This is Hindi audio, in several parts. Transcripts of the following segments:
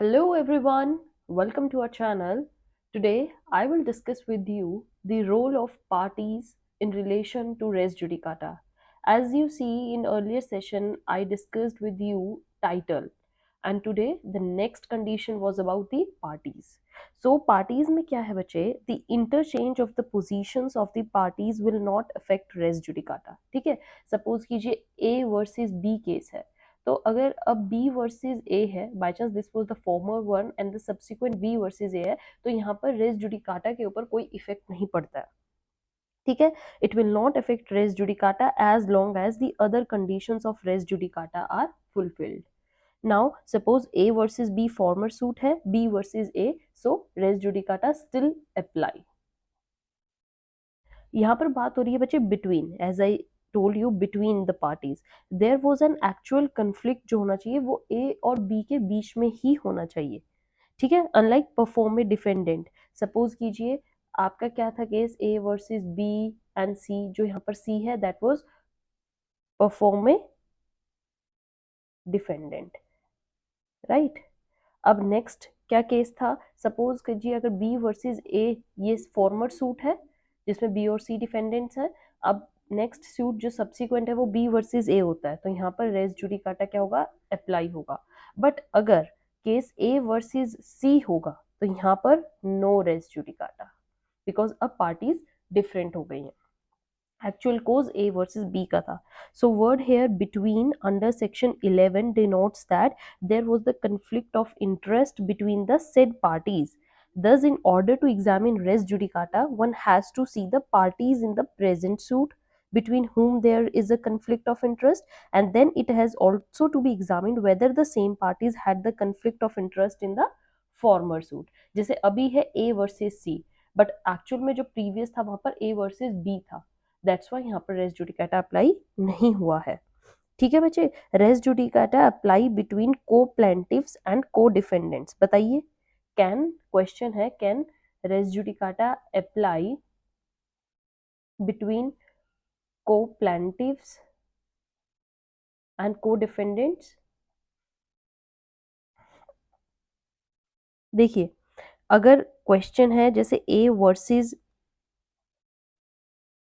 Hello everyone, welcome to our channel. Today I will discuss with you the role of parties in relation to res judicata. As you see in earlier session I discussed with you title and today the next condition was about the parties. So parties में क्या है बच्चे, the interchange of the positions of the parties will not affect res judicata. ठीक है, सपोज कीजिए A वर्सेस B केस है, तो अगर अब B वर्सेस A है, by chance this was the former one and the subsequent B versus A है, तो यहाँ पर रेस जुडिकाटा के ऊपर कोई इफेक्ट नहीं पड़ता है. ठीक है, it will not affect res judicata as long as the other conditions of res judicata are fulfilled. Now suppose A versus B former suit है, B versus A, so res judicata still apply. यहाँ पर बात हो रही है बच्चे between, as I told you, between the parties there was an actual conflict जो होना चाहिए वो ए और बी के बीच में ही होना चाहिए. ठीक है, अनलाइक परफॉर्म में डिफेंडेंट. सपोज कीजिए आपका क्या था case, A versus B and C, जो यहाँ पर सी है दैट वाज परफॉर्म में डिफेंडेंट, राइट. अब नेक्स्ट क्या केस था, सपोज कीजिए अगर बी वर्सेस ए, ये फॉर्मर सूट है जिसमें बी और सी डिफेंडेंट्स हैं. अब नेक्स्ट सूट जो सब्सिक्वेंट है वो बी वर्सेस ए होता है, तो यहाँ पर रेस जुडिकाटा क्या होगा, अप्लाई होगा. बट अगर केस ए वर्सेस सी होगा तो यहाँ पर नो रेस जुडिकाटा, बिकॉज अब पार्टीज डिफरेंट हो गई हैं. Actual cause A versus B का था. So word here between under section 11 denotes that there was the conflict of interest between the said parties. Thus, in order to examine res judicata, one has to see the parties in the present suit between whom there is a conflict of interest, and then it has also to be examined whether the same parties had the conflict of interest in the former suit. जैसे अभी है A versus C, but actual में जो प्रीवियस था वहां पर A वर्सेस B था, दैट्स वाई यहाँ पर रेस जुडिकाटा अप्लाई नहीं हुआ है. ठीक है बच्चे, race judicata apply between co plaintiffs and co defendants. बताइए, कैन, क्वेश्चन है, can res judicata apply between co plaintiffs and co defendants. देखिए, अगर क्वेश्चन है जैसे A versus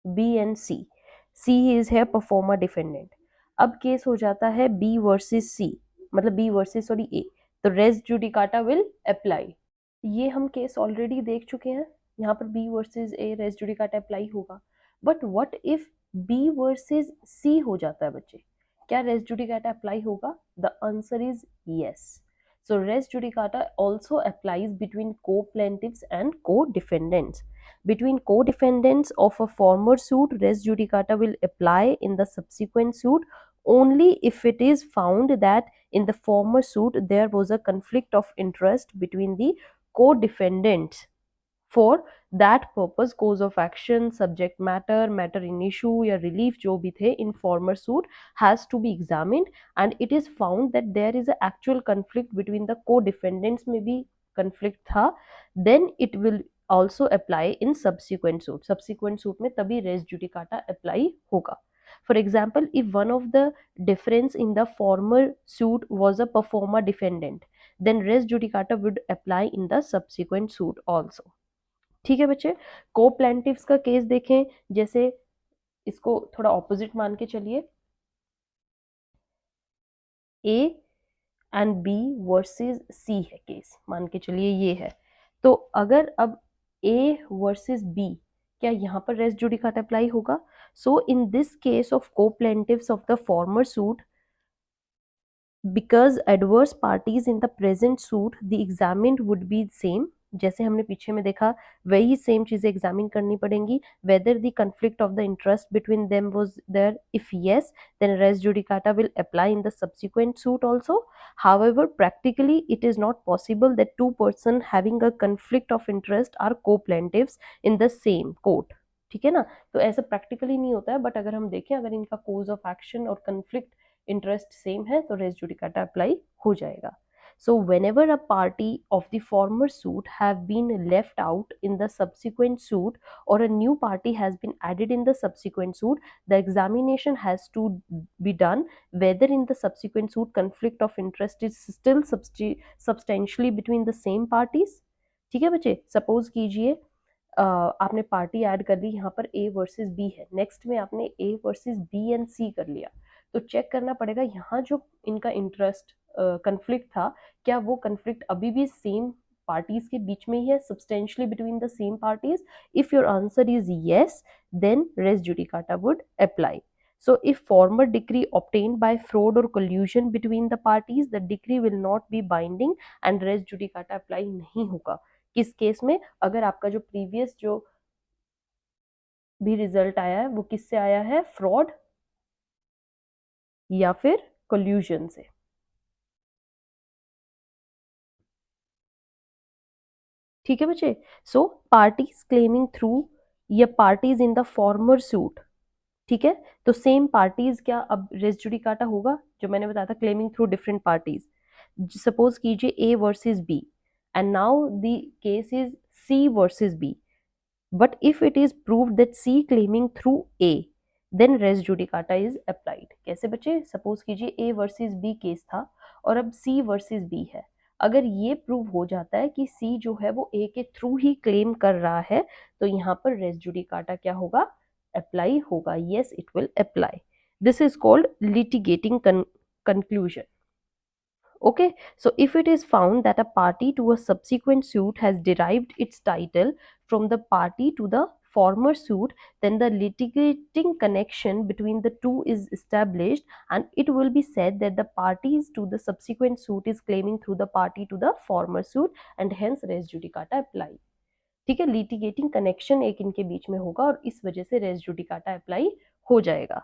B and C, C is है परफॉर्मर डिफेंडेंट. अब केस हो जाता है बी वर्सेस सी, मतलब बी वर्सेस सॉरी ए, तो रेस जुडिकाटा विल अप्लाई. ये हम केस ऑलरेडी देख चुके हैं, यहाँ पर B versus A res judicata apply होगा. But what if B versus C हो जाता है बच्चे, क्या रेस जुडिकाटा अप्लाई होगा? The answer is yes. So res judicata also applies between co-plaintiffs and co-defendants. Between co-defendants of a former suit, res judicata will apply in the subsequent suit only if it is found that in the former suit there was a conflict of interest between the co-defendants. For that purpose, cause of action, subject matter, matter in issue या relief जो भी थे in former suit has to be examined, and it is found that there is a actual conflict between the co-defendants में भी conflict था, then it will also apply in subsequent suit. Subsequent suit में तभी res judicata apply होगा. For example, if one of the difference in the former suit was a performer defendant, then res judicata would apply in the subsequent suit also. ठीक है बच्चे, को प्लेंटिव्स का केस देखें, जैसे इसको थोड़ा ऑपोजिट मान के चलिए, A and B versus C है केस, मान के चलिए ये है. तो अगर अब ए वर्सेस बी, क्या यहाँ पर रेस जुडिकाटा अप्लाई होगा? So in this case of co plaintiffs of the former suit, because adverse parties in the present suit, the examined would be same. जैसे हमने पीछे में देखा वही सेम चीजें एग्जामिन करनी पड़ेंगी. whether the conflict of the interest between them was there, if yes, then res judicata will apply in the subsequent suit also. However, practically it is not possible that two persons having a conflict of interest are co-plaintiffs in the same court. ठीक है ना, तो ऐसा प्रैक्टिकली नहीं होता है. बट अगर हम देखें, अगर इनका कोज ऑफ एक्शन और कंफ्लिक्ट इंटरेस्ट सेम है तो रेस जुडिकाटा अप्लाई हो जाएगा. So whenever a party of the former suit have been left out in the subsequent suit, or a new party has been added in the subsequent suit, the examination has to be done whether in the subsequent suit conflict of interest is still substantially between the same parties. ठीक है बच्चे, सपोज कीजिए आपने पार्टी ऐड कर ली, यहाँ पर ए वर्सेस बी है, नेक्स्ट में आपने ए वर्सेस बी एंड सी कर लिया, तो चेक करना पड़ेगा यहाँ जो इनका इंटरेस्ट कंफ्लिक्ट था, क्या वो कंफ्लिक्ट अभी भी सेम पार्टीज के बीच में ही है, substantially between the same parties. If your answer is yes, then res judicata would apply. So if former decree obtained by fraud or collusion between the parties, the decree will not be binding and res judicata apply नहीं होगा. किस केस में? अगर आपका जो प्रीवियस जो भी रिजल्ट आया है वो किससे आया है, फ्रॉड या फिर कोल्यूजन से. ठीक है बच्चे. सो पार्टीज क्लेमिंग थ्रू या parties in the former suit, ठीक है, तो सेम पार्टीज क्या अब रेस जुडिकाटा होगा, जो मैंने बताया था claiming through different parties. Suppose कीजिए A versus B and now the case is C versus B. But if it is proved that C claiming through A, then res judicata is applied. कैसे बच्चे? सपोज कीजिए A वर्सेस B केस था और अब C वर्सेस B है. अगर ये प्रूव हो जाता है कि C जो है वो A के थ्रू ही क्लेम कर रहा है, तो यहाँ पर रेस जुडिकाटा क्या होगा, अप्लाई होगा. yes, it will apply. This is called litigating conclusion. Okay, so if it is found that a party to a subsequent suit has derived its title from the party to the former suit, then the litigating connection between the two is established, and it will be said that the parties to the subsequent suit is claiming through the party to the former suit, and hence res judicata apply. ठीक है, लिटिगेटिंग कनेक्शन एक इनके बीच में होगा और इस वजह से रेस जुडिकाटा अप्लाई हो जाएगा.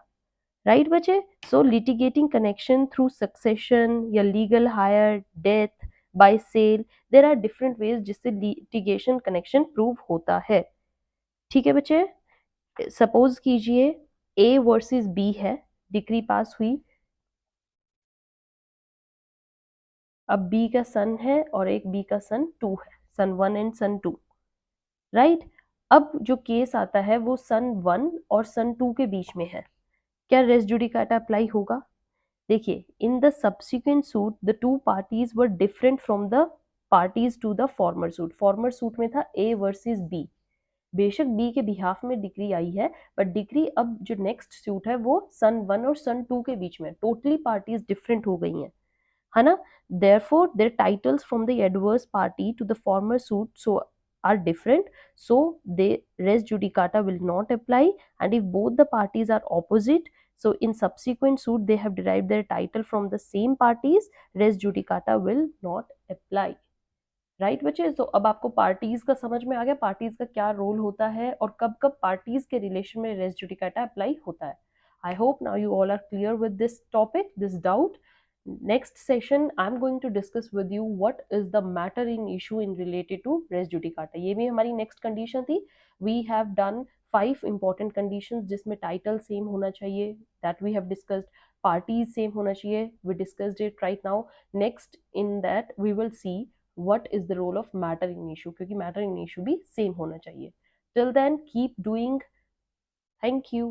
राइट बच्चे. So litigating connection through succession या legal heir, death, by sale, there are different ways जिससे लिटिगेशन कनेक्शन प्रूव होता है. ठीक है बच्चे. सपोज कीजिए ए वर्सेस बी है, डिक्री पास हुई, अब बी का सन है और एक बी का सन 2 है, सन 1 एंड सन 2. राइट. अब जो केस आता है वो सन 1 और सन 2 के बीच में है, क्या रेस जुडिकाटा अप्लाई होगा? देखिए, in the subsequent suit the two parties were different from the parties to the former suit. Former suit में था ए वर्सेस बी, बेशक बी के बिहाफ में डिग्री आई है, बट डिग्री अब जो नेक्स्ट सूट है वो सन 1 और सन 2 के बीच में, टोटली पार्टीज डिफरेंट हो गई हैं, है ना. therefore their titles from the adverse party to the former suit so are different, so the res judicata will not apply. And if both the parties are opposite, so in subsequent suit they have derived their title from the same parties, res judicata will not apply. Right बच्चे. तो अब आपको पार्टीज का समझ में आ गया, पार्टीज का क्या रोल होता है और कब कब पार्टीज के रिलेशन में रेस जुडिकाटा अप्लाई होता है. I hope now you all are clear with this topic, this doubt. Next session I'm going to discuss with you what is the mattering issue in related to res judicata. ये भी हमारी next condition थी. We have done 5 important conditions जिसमें title same होना चाहिए, that we have discussed. Parties same होना चाहिए, we discussed it right now. Next in that we will see what is the role of mattering issue, क्योंकि mattering issue भी same होना चाहिए. Till then keep doing. Thank you.